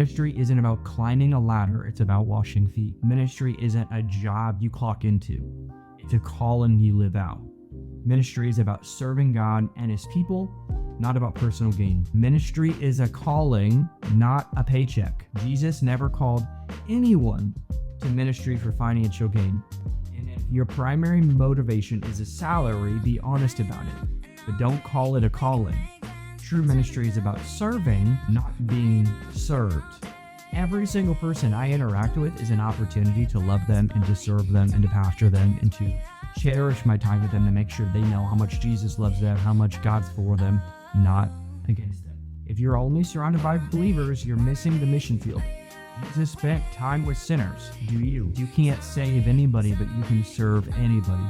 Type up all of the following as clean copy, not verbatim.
Ministry isn't about climbing a ladder, it's about washing feet. Ministry isn't a job you clock into, it's a calling you live out. Ministry is about serving God and His people, not about personal gain. Ministry is a calling, not a paycheck. Jesus never called anyone to ministry for financial gain. And if your primary motivation is a salary, be honest about it, but don't call it a calling. True ministry is about serving, not being served. Every single person I interact with is an opportunity to love them and to serve them and to pastor them and to cherish my time with them to make sure they know how much Jesus loves them, how much God's for them, not against them. If you're only surrounded by believers, you're missing the mission field. Jesus spent time with sinners. Do you? You can't save anybody, but you can serve anybody.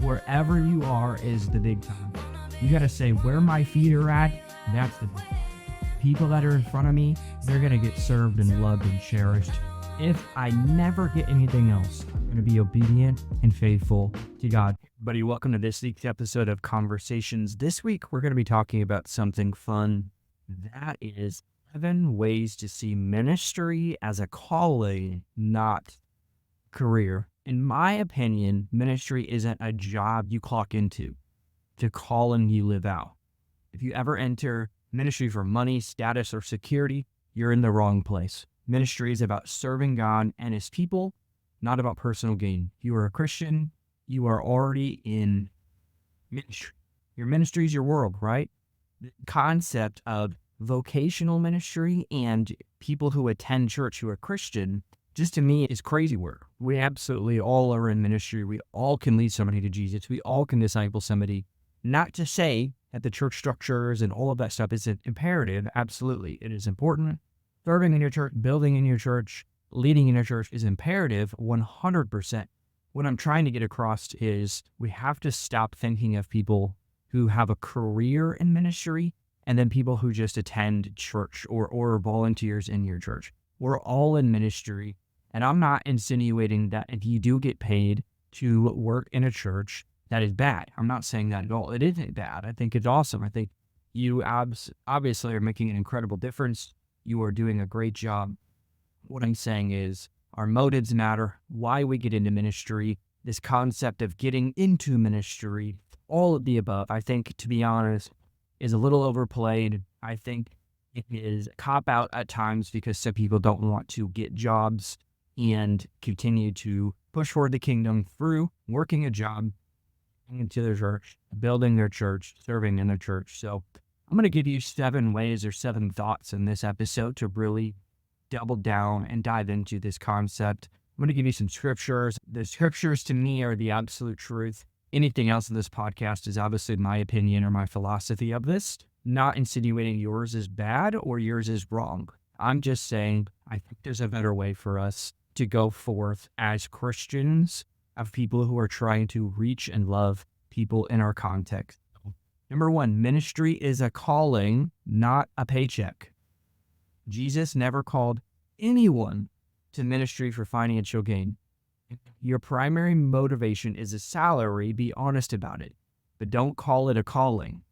Wherever you are is the big time. You gotta say, where my feet are at, that's the big time. People that are in front of me, they're gonna get served and loved and cherished. If I never get anything else, I'm going to be obedient and faithful to God. Buddy, welcome to this week's episode of Conversations. This week, we're going to be talking about something fun. That is 7 ways to see ministry as a calling, not career. In my opinion, ministry isn't a job you clock into. It's a calling you live out. If you ever enter ministry for money, status, or security, you're in the wrong place. Ministry is about serving God and His people, not about personal gain. If you are a Christian, you are already in ministry. Your ministry is your world, right? The concept of vocational ministry and people who attend church who are Christian, just to me, is crazy work. We absolutely all are in ministry. We all can lead somebody to Jesus. We all can disciple somebody. Not to say that the church structures and all of that stuff isn't imperative. Absolutely, it is important. Serving in your church, building in your church, leading in your church is imperative 100%. What I'm trying to get across is we have to stop thinking of people who have a career in ministry and then people who just attend church or volunteers in your church. We're all in ministry, and I'm not insinuating that if you do get paid to work in a church, that is bad. I'm not saying that at all. It isn't bad. I think it's awesome. I think you obviously are making an incredible difference. You are doing a great job. What I'm saying is our motives matter, why we get into ministry, this concept of getting into ministry, all of the above, I think, to be honest, is a little overplayed. I think it is a cop-out at times because some people don't want to get jobs and continue to push forward the kingdom through working a job into their church, building their church, serving in their church. So I'm going to give you 7 ways or 7 thoughts in this episode to really double down and dive into this concept. I'm going to give you some scriptures. The scriptures to me are the absolute truth. Anything else in this podcast is obviously my opinion or my philosophy of this, not insinuating yours is bad or yours is wrong. I'm just saying I think there's a better way for us to go forth as Christians, of people who are trying to reach and love people in our context. Number 1, ministry is a calling, not a paycheck. Jesus never called anyone to ministry for financial gain. If your primary motivation is a salary, be honest about it, but don't call it a calling.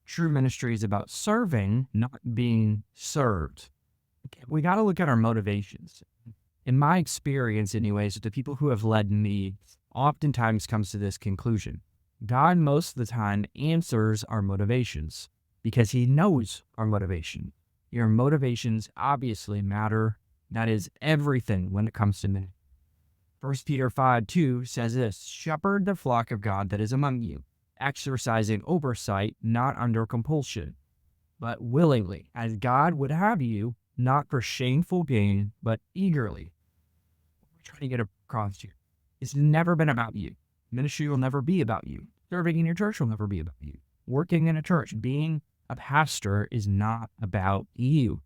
True ministry is about serving, not being served. We got to look at our motivations. In my experience, anyways, the people who have led me oftentimes comes to this conclusion. God, most of the time, answers our motivations because He knows our motivation. Your motivations obviously matter. That is everything when it comes to ministry. 1 Peter 5:2 says this, shepherd the flock of God that is among you, exercising oversight, not under compulsion, but willingly, as God would have you, not for shameful gain, but eagerly. What we're trying to get across here. It's never been about you. Ministry will never be about you. Serving in your church will never be about you. Working in a church, being a pastor is not about you.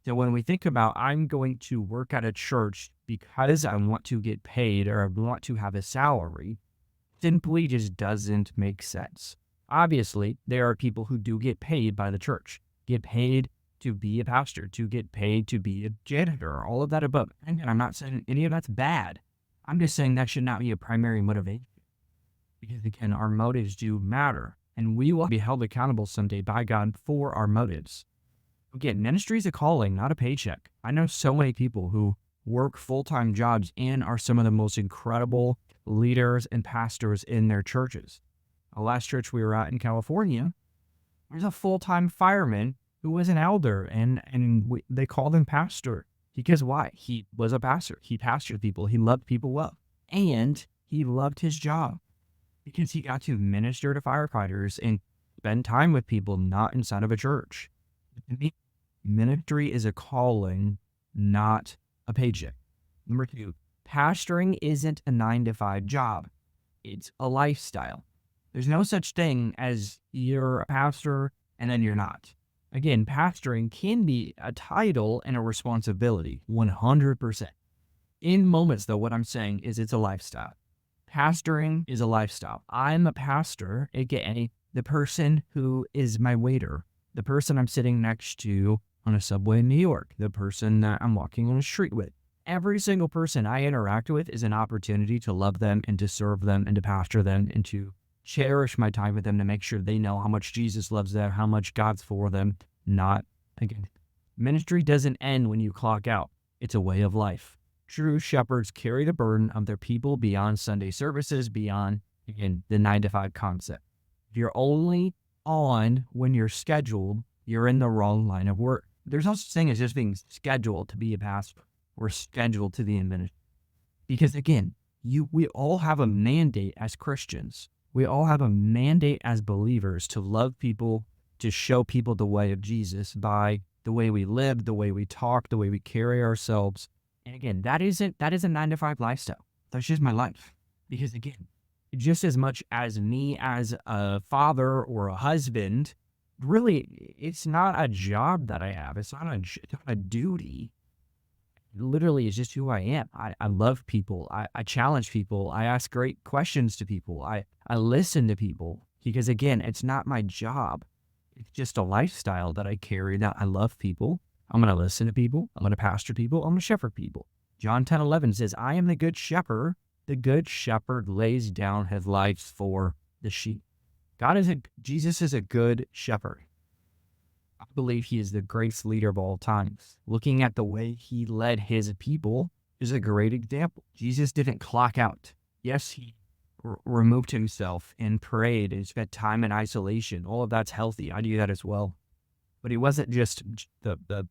So when we think about, I'm going to work at a church because I want to get paid or I want to have a salary, simply just doesn't make sense. Obviously, there are people who do get paid by the church, get paid to be a pastor, to get paid to be a janitor, all of that above. And I'm not saying any of that's bad. I'm just saying that should not be a primary motivation. Because again, our motives do matter, and we will be held accountable someday by God for our motives. Again, ministry is a calling, not a paycheck. I know so many people who work full-time jobs and are some of the most incredible leaders and pastors in their churches. The last church we were at in California, there's a full-time fireman who was an elder, and they called him pastor. Because why? He was a pastor. He pastored people. He loved people well. And he loved his job because he got to minister to firefighters and spend time with people not inside of a church. To me, ministry is a calling, not a paycheck. Number two, pastoring isn't a 9 to 5 job. It's a lifestyle. There's no such thing as you're a pastor and then you're not. Again, pastoring can be a title and a responsibility, 100%. In moments, though, what I'm saying is it's a lifestyle. Pastoring is a lifestyle. I'm a pastor, aka the person who is my waiter, the person I'm sitting next to on a subway in New York, the person that I'm walking on a street with. Every single person I interact with is an opportunity to love them and to serve them and to pastor them and to cherish my time with them to make sure they know how much Jesus loves them, how much God's for them. Not, again, ministry doesn't end when you clock out. It's a way of life. True shepherds carry the burden of their people beyond Sunday services, beyond, again, the 9 to 5 concept. If you're only on when you're scheduled, you're in the wrong line of work. There's no such thing as just being scheduled to be a pastor or scheduled to be in ministry. Because again, we all have a mandate as Christians. We all have a mandate as believers to love people, to show people the way of Jesus by the way we live, the way we talk, the way we carry ourselves. And again, that is a 9 to 5 lifestyle. That's just my life. Because again, just as much as me as a father or a husband, really, it's not a job that I have. It's not a duty. Literally, it's just who I am. I love people. I challenge people. I ask great questions to people. I listen to people. Because again, it's not my job. It's just a lifestyle that I carry, that I love people. I'm going to listen to people. I'm going to pastor people. I'm going to shepherd people. John 10:11 says, I am the good shepherd. The good shepherd lays down his life for the sheep. Jesus is a good shepherd. I believe he is the greatest leader of all times. Looking at the way he led his people is a great example. Jesus didn't clock out. Yes, he removed himself and prayed and spent time in isolation. All of that's healthy. I do that as well. But he wasn't just the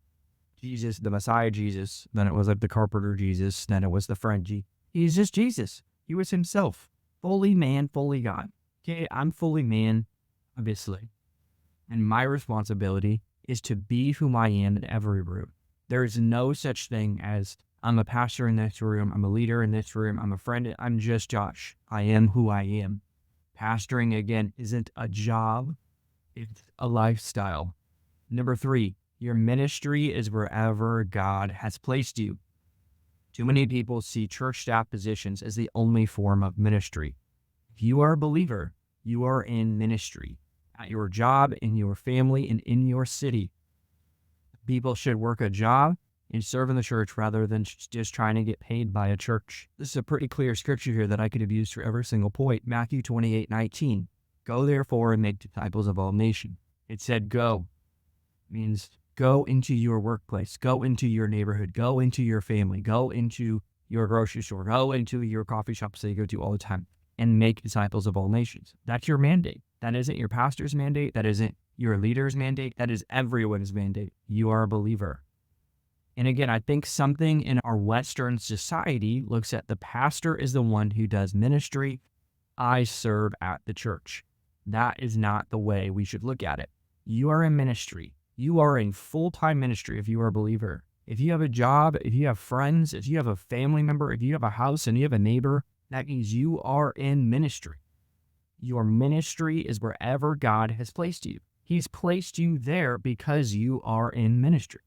Jesus, the Messiah Jesus, then it was like the carpenter Jesus, then it was the friend Jesus. He's just Jesus. He was himself. Fully man, fully God. Okay, I'm fully man, obviously. And my responsibility is to be whom I am in every room. There is no such thing as I'm a pastor in this room, I'm a leader in this room, I'm a friend, I'm just Josh. I am who I am. Pastoring, again, isn't a job, it's a lifestyle. Number 3, your ministry is wherever God has placed you. Too many people see church staff positions as the only form of ministry. If you are a believer, you are in ministry. At your job, in your family, and in your city. People should work a job and serve in the church rather than just trying to get paid by a church. This is a pretty clear scripture here that I could have used for every single point. Matthew 28:19. Go therefore and make disciples of all nations. It said go. It means go into your workplace, go into your neighborhood, go into your family, go into your grocery store, go into your coffee shop that you go to all the time, and make disciples of all nations. That's your mandate. That isn't your pastor's mandate. That isn't your leader's mandate. That is everyone's mandate. You are a believer. And again, I think something in our Western society looks at the pastor as the one who does ministry. I serve at the church. That is not the way we should look at it. You are in ministry. You are in full-time ministry if you are a believer. If you have a job, if you have friends, if you have a family member, if you have a house and you have a neighbor, that means you are in ministry. Your ministry is wherever God has placed you. He's placed you there because you are in ministry.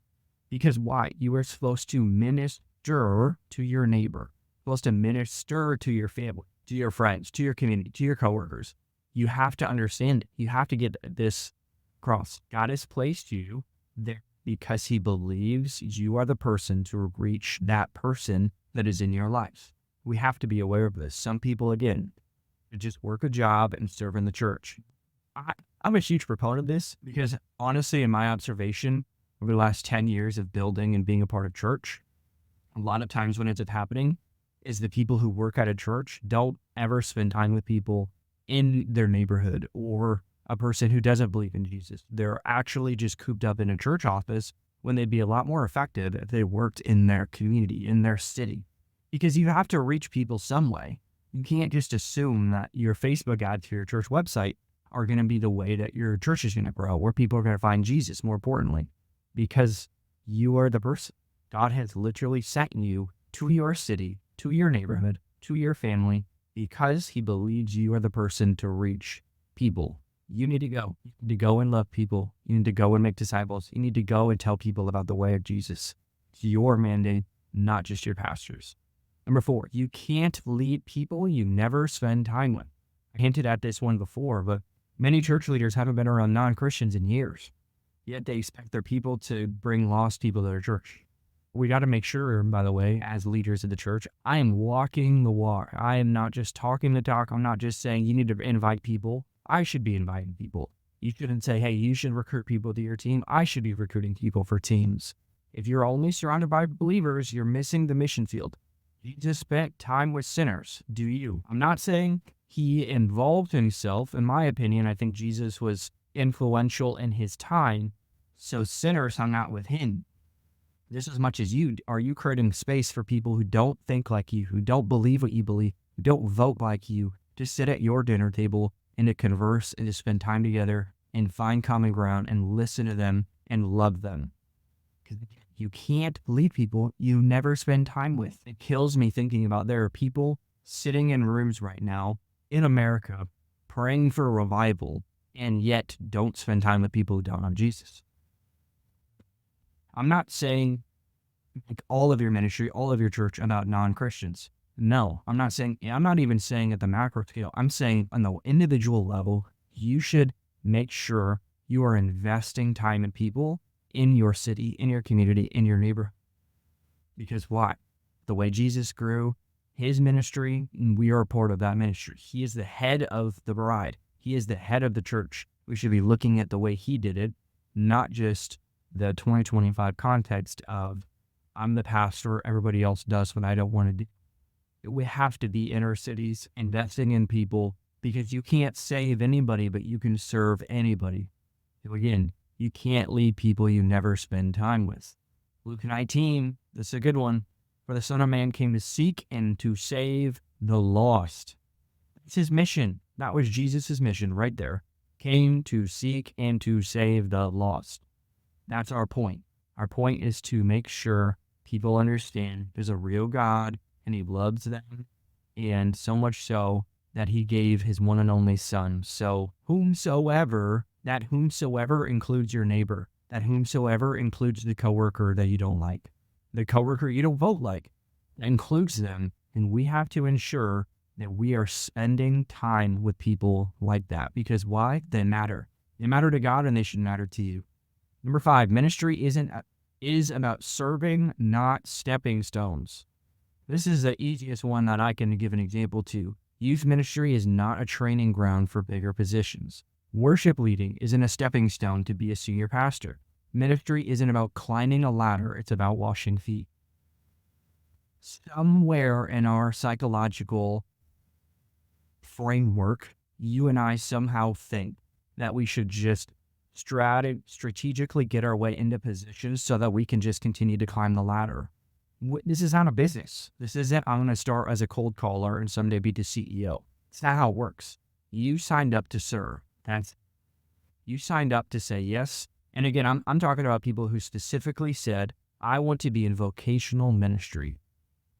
Because why? You are supposed to minister to your neighbor. You're supposed to minister to your family, to your friends, to your community, to your coworkers. You have to understand it. You have to get this across. God has placed you there because he believes you are the person to reach that person that is in your life. We have to be aware of this. Some people, again, just work a job and serve in the church. I'm a huge proponent of this because honestly, in my observation, over the last 10 years of building and being a part of church, a lot of times when ends up happening is the people who work at a church don't ever spend time with people in their neighborhood or a person who doesn't believe in Jesus. They're actually just cooped up in a church office when they'd be a lot more effective if they worked in their community, in their city. Because you have to reach people some way. You can't just assume that your Facebook ads for your church website are going to be the way that your church is going to grow, where people are going to find Jesus, more importantly, because you are the person. God has literally sent you to your city, to your neighborhood, to your family, because he believes you are the person to reach people. You need to go. You need to go and love people. You need to go and make disciples. You need to go and tell people about the way of Jesus. It's your mandate, not just your pastor's. Number 4, you can't lead people you never spend time with. I hinted at this one before, but many church leaders haven't been around non-Christians in years, yet they expect their people to bring lost people to their church. We got to make sure, by the way, as leaders of the church, I am walking the walk. I am not just talking the talk. I'm not just saying you need to invite people. I should be inviting people. You shouldn't say, hey, you should recruit people to your team. I should be recruiting people for teams. If you're only surrounded by believers, you're missing the mission field. Jesus spent time with sinners. Do you? I'm not saying he involved himself. In my opinion, I think Jesus was influential in his time, so sinners hung out with him. Just as much as you, are you creating space for people who don't think like you, who don't believe what you believe, who don't vote like you, to sit at your dinner table and to converse and to spend time together and find common ground and listen to them and love them? Because you can't lead people you never spend time with. It kills me thinking about there are people sitting in rooms right now in America praying for a revival and yet don't spend time with people who don't know Jesus. I'm not saying like all of your ministry, all of your church about non-Christians. No, I'm not even saying at the macro scale. I'm saying on the individual level, you should make sure you are investing time in people in your city, in your community, in your neighborhood. Because why? The way Jesus grew his ministry, we are a part of that ministry. He is the head of the bride. He is the head of the church. We should be looking at the way he did it, not just the 2025 context of I'm the pastor, everybody else does what I don't want to do. We have to be in our cities investing in people because you can't save anybody, but you can serve anybody. So again, you can't lead people you never spend time with. Luke 19, this is a good one. For the Son of Man came to seek and to save the lost. It's his mission. That was Jesus' mission right there. Came to seek and to save the lost. That's our point. Our point is to make sure people understand there's a real God and he loves them. And so much so that he gave his one and only Son. So that whomsoever includes your neighbor, that whomsoever includes the coworker that you don't like, the coworker you don't vote like, that includes them. And we have to ensure that we are spending time with people like that. Because why? They matter. They matter to God and they should matter to you. Number 5, ministry is about serving, not stepping stones. This is the easiest one that I can give an example to. Youth ministry is not a training ground for bigger positions. Worship leading isn't a stepping stone to be a senior pastor. Ministry isn't about climbing a ladder, it's about washing feet. Somewhere in our psychological framework, you and I somehow think that we should just strategically get our way into positions so that we can just continue to climb the ladder. This is not a business. This isn't, I'm going to start as a cold caller and someday be the CEO. It's not how it works. You signed up to serve. You signed up to say yes. And again, I'm talking about people who specifically said, I want to be in vocational ministry.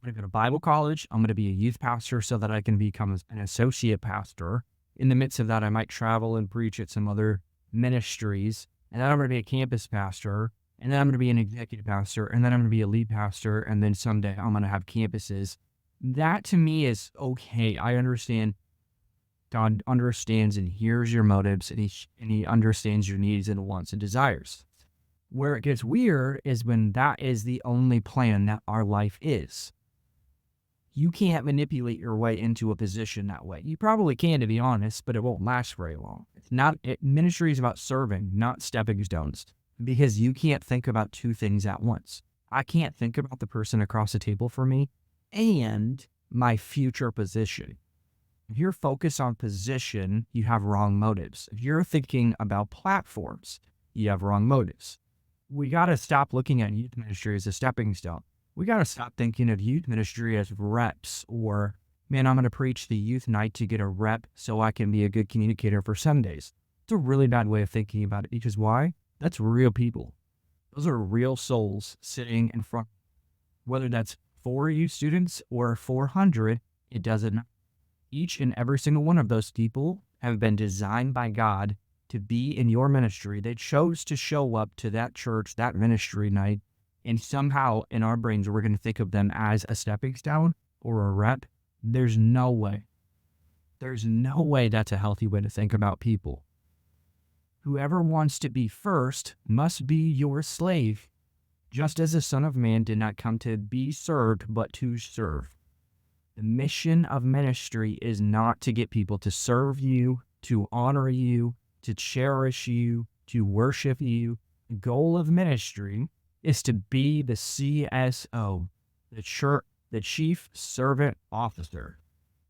I'm going to go to Bible college. I'm going to be a youth pastor so that I can become an associate pastor. In the midst of that, I might travel and preach at some other ministries. And then I'm going to be a campus pastor. And then I'm going to be an executive pastor. And then I'm going to be a lead pastor. And then someday I'm going to have campuses. That to me is okay. I understand. God understands and hears your motives, and he understands your needs and wants and desires. Where it gets weird is when that is the only plan that our life is. You can't manipulate your way into a position that way. You probably can, to be honest, but it won't last very long. Ministry is about serving, not stepping stones. because you can't think about two things at once. I can't think about the person across the table from me and my future position. If you're focused on position, you have wrong motives. If you're thinking about platforms, you have wrong motives. We got to stop looking at youth ministry as a stepping stone. We got to stop thinking of youth ministry as reps or, man, I'm going to preach the youth night to get a rep so I can be a good communicator for Sundays. It's a really bad way of thinking about it because why? That's real people. Those are real souls sitting in front. Whether that's 4 youth students or 400, it doesn't matter. Each and every single one of those people have been designed by God to be in your ministry. They chose to show up to that church, that ministry night, and somehow in our brains, we're going to think of them as a stepping stone or a rep. There's no way. There's no way that's a healthy way to think about people. Whoever wants to be first must be your slave, just as the Son of Man did not come to be served, but to serve. The mission of ministry is not to get people to serve you, to honor you, to cherish you, to worship you. The goal of ministry is to be the CSO, the Chief Servant Officer.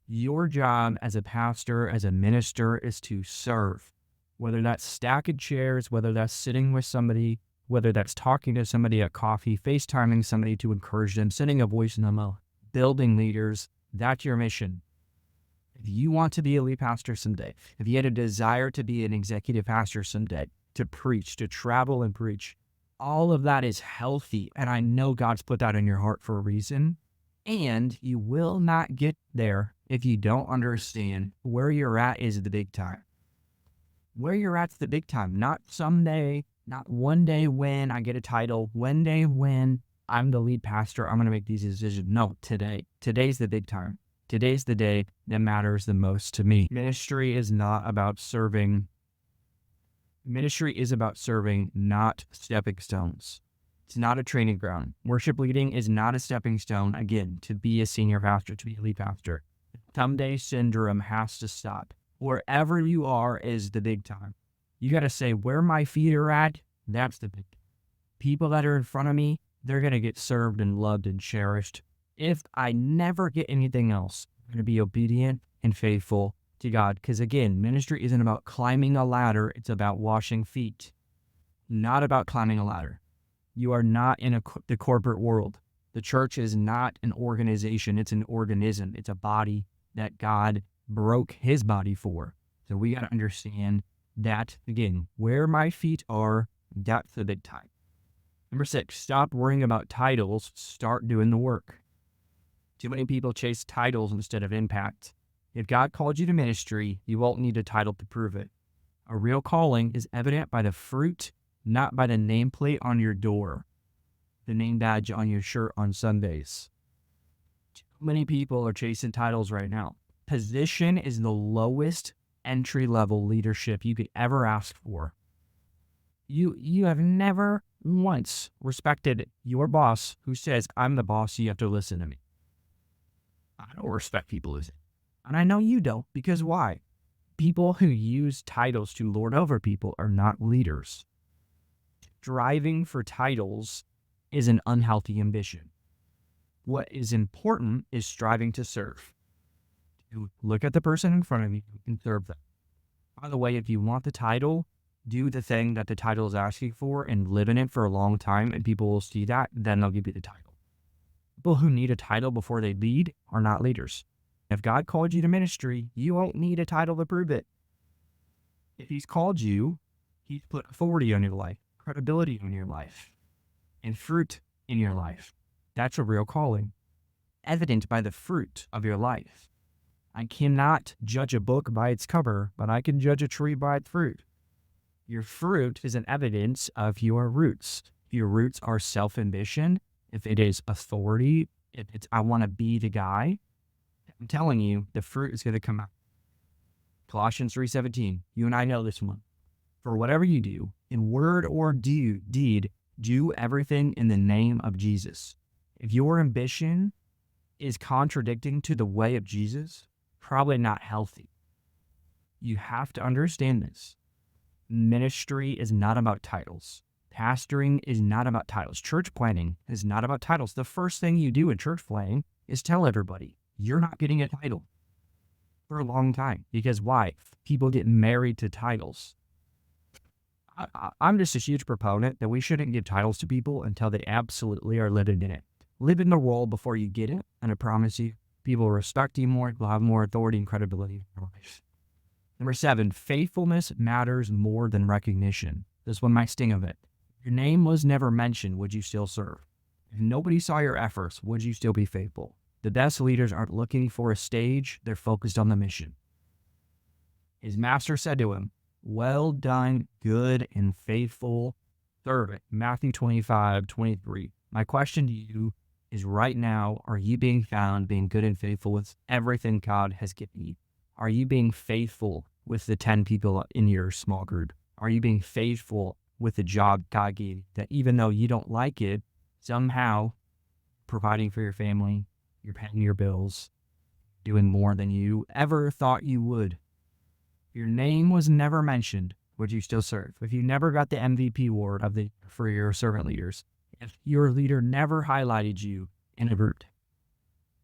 Your job as a pastor, as a minister, is to serve. Whether that's stacking chairs, whether that's sitting with somebody, whether that's talking to somebody at coffee, FaceTiming somebody to encourage them, sending a voice memo, building leaders, that's your mission. If you want to be a lead pastor someday, if you had a desire to be an executive pastor someday, to preach, to travel and preach, all of that is healthy. And I know God's put that in your heart for a reason. And you will not get there if you don't understand where you're at is the big time. Where you're at's the big time, not someday, not one day when I get a title, one day when I'm the lead pastor, I'm going to make these decisions. No, today. Today's the big time. Today's the day that matters the most to me. Ministry is not about serving. Ministry is about serving, not stepping stones. It's not a training ground. Worship leading is not a stepping stone, again, to be a senior pastor, to be a lead pastor. Someday syndrome has to stop. Wherever you are is the big time. You got to say, where my feet are at, that's the big time. People that are in front of me, they're going to get served and loved and cherished. If I never get anything else, I'm going to be obedient and faithful to God. Because again, ministry isn't about climbing a ladder. It's about washing feet. Not about climbing a ladder. You are not in the corporate world. The church is not an organization. It's an organism. It's a body that God broke his body for. So we got to understand that, again, where my feet are, that's the big time. Number 6, stop worrying about titles, start doing the work. Too many people chase titles instead of impact. If God called you to ministry, you won't need a title to prove it. A real calling is evident by the fruit, not by the nameplate on your door, the name badge on your shirt on Sundays. Too many people are chasing titles right now. Position is the lowest entry-level leadership you could ever ask for. You have never once respected your boss who says, I'm the boss, you have to listen to me. I don't respect people who say, and I know you don't, because why? People who use titles to lord over people are not leaders. Striving for titles is an unhealthy ambition. What is important is striving to serve. You look at the person in front of you and serve them. By the way, if you want the title, do the thing that the title is asking for and live in it for a long time, and people will see that, then they'll give you the title. People who need a title before they lead are not leaders. If God called you to ministry, you won't need a title to prove it. If he's called you, he's put authority on your life, credibility on your life, and fruit in your life. That's a real calling, evident by the fruit of your life. I cannot judge a book by its cover, but I can judge a tree by its fruit. Your fruit is an evidence of your roots. If your roots are self-ambition, if it is authority, if it's I want to be the guy, I'm telling you, the fruit is going to come out. Colossians 3:17, you and I know this one. For whatever you do, in word or deed, do everything in the name of Jesus. If your ambition is contradicting to the way of Jesus, probably not healthy. You have to understand this. Ministry is not about titles. Pastoring is not about titles. Church planting is not about titles. The first thing you do in church planting is tell everybody you're not getting a title for a long time. Because why? People get married to titles. I'm just a huge proponent that we shouldn't give titles to people until they absolutely are living in it. Live in the role before you get it, and I promise you, people will respect you more, will have more authority and credibility in your life. Number 7, faithfulness matters more than recognition. This one might sting a bit. Your name was never mentioned, would you still serve? If nobody saw your efforts, would you still be faithful? The best leaders aren't looking for a stage, they're focused on the mission. His master said to him, well done, good and faithful servant. Matthew 25:23. My question to you is right now, are you being found being good and faithful with everything God has given you? Are you being faithful with the 10 people in your small group? Are you being faithful with the job God gave you that even though you don't like it, somehow providing for your family, you're paying your bills, doing more than you ever thought you would? Your name was never mentioned, would you still serve? If you never got the MVP award for your servant leaders, if your leader never highlighted you in a group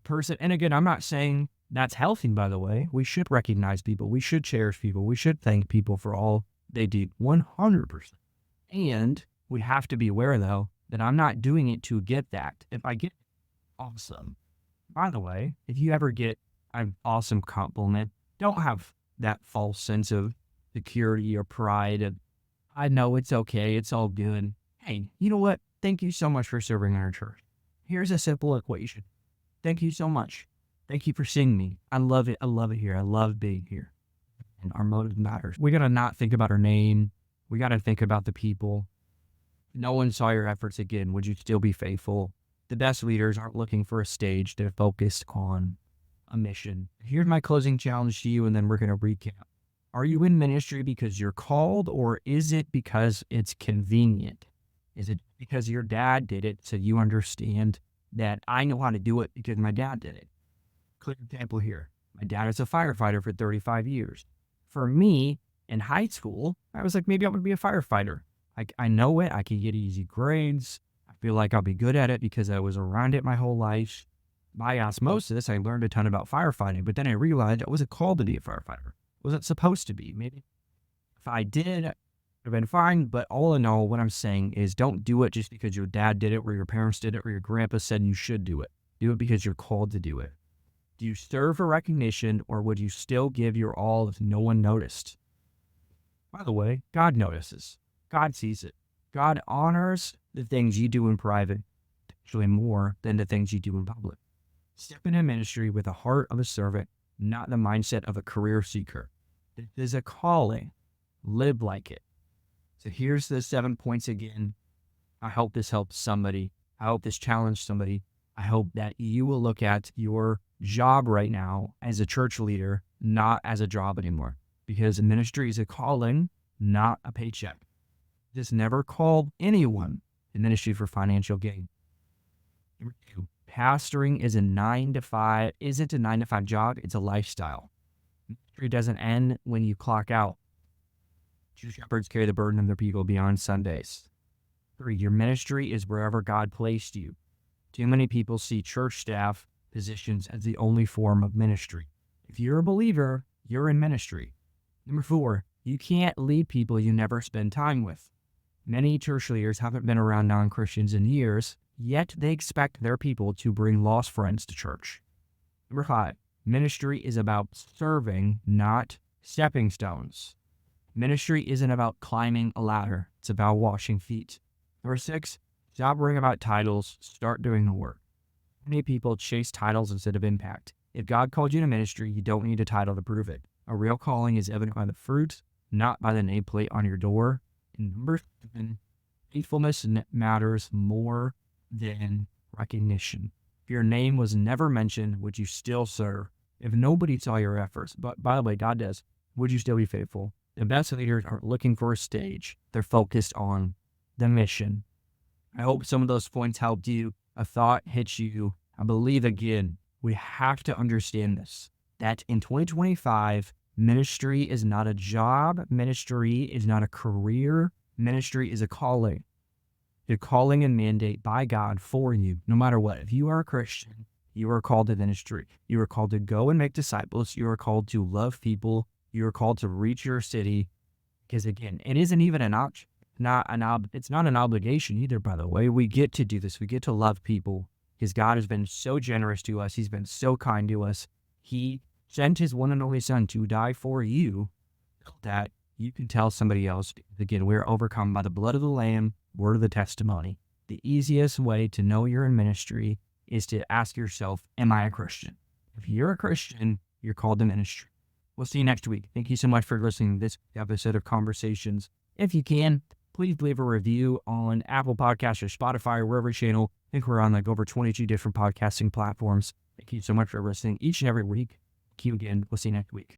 person, and again, I'm not saying that's healthy, by the way. We should recognize people. We should cherish people. We should thank people for all they do, 100%. And we have to be aware, though, that I'm not doing it to get that. If I get awesome. By the way, if you ever get an awesome compliment, don't have that false sense of security or pride of, I know it's okay, it's all good. Hey, you know what? Thank you so much for serving our church. Here's a simple equation. Thank you so much. Thank you for seeing me. I love it. I love it here. I love being here. And our motive matters. We got to not think about our name. We got to think about the people. No one saw your efforts again. Would you still be faithful? The best leaders aren't looking for a stage. They're focused on a mission. Here's my closing challenge to you, and then we're going to recap. Are you in ministry because you're called, or is it because it's convenient? Is it because your dad did it, so you understand that I know how to do it because my dad did it? Clear example here. My dad is a firefighter for 35 years. For me, in high school, I was like, maybe I'm going to be a firefighter. I know it. I can get easy grades. I feel like I'll be good at it because I was around it my whole life. By osmosis, I learned a ton about firefighting, but then I realized I wasn't called to be a firefighter. Wasn't supposed to be. Maybe if I did, it would have been fine. But all in all, what I'm saying is don't do it just because your dad did it, or your parents did it, or your grandpa said you should do it. Do it because you're called to do it. Do you serve for recognition, or would you still give your all if no one noticed? By the way, God notices. God sees it. God honors the things you do in private, actually more than the things you do in public. Step into ministry with the heart of a servant, not the mindset of a career seeker. This is a calling. Live like it. So here's the 7 points again. I hope this helps somebody. I hope this challenged somebody. I hope that you will look at your job right now as a church leader, not as a job anymore. Because ministry is a calling, not a paycheck. Just never called anyone to ministry for financial gain. Number 2. Pastoring is isn't a 9-to-5 job, it's a lifestyle. Ministry doesn't end when you clock out. True shepherds carry the burden of their people beyond Sundays. 3. Your ministry is wherever God placed you. Too many people see church staff positions as the only form of ministry. If you're a believer, you're in ministry. Number 4. You can't lead people you never spend time with. Many church leaders haven't been around non-Christians in years, yet they expect their people to bring lost friends to church. Number 5, ministry is about serving, not stepping stones. Ministry isn't about climbing a ladder. It's about washing feet. Number 6, stop worrying about titles. Start doing the work. Many people chase titles instead of impact. If God called you to ministry, you don't need a title to prove it. A real calling is evident by the fruit, not by the nameplate on your door. And number 7, faithfulness matters more than recognition. If your name was never mentioned, would you still serve? If nobody saw your efforts, but by the way, God does, would you still be faithful? The best leaders aren't looking for a stage. They're focused on the mission. I hope some of those points helped you. A thought hits you. I believe, again, we have to understand this, that in 2025, ministry is not a job. Ministry is not a career. Ministry is a calling. The calling and mandate by God for you, no matter what. If you are a Christian, you are called to ministry. You are called to go and make disciples. You are called to love people. You are called to reach your city. Because again, it isn't even an option. It's not an obligation either, by the way. We get to do this. We get to love people because God has been so generous to us. He's been so kind to us. He sent his one and only son to die for you so that you can tell somebody else. Again, we're overcome by the blood of the Lamb, word of the testimony. The easiest way to know you're in ministry is to ask yourself, am I a Christian? If you're a Christian, you're called to ministry. We'll see you next week. Thank you so much for listening to this episode of Conversations. If you can, please leave a review on Apple Podcasts or Spotify or wherever channel. I think we're on like over 22 different podcasting platforms. Thank you so much for listening each and every week. Thank you again. We'll see you next week.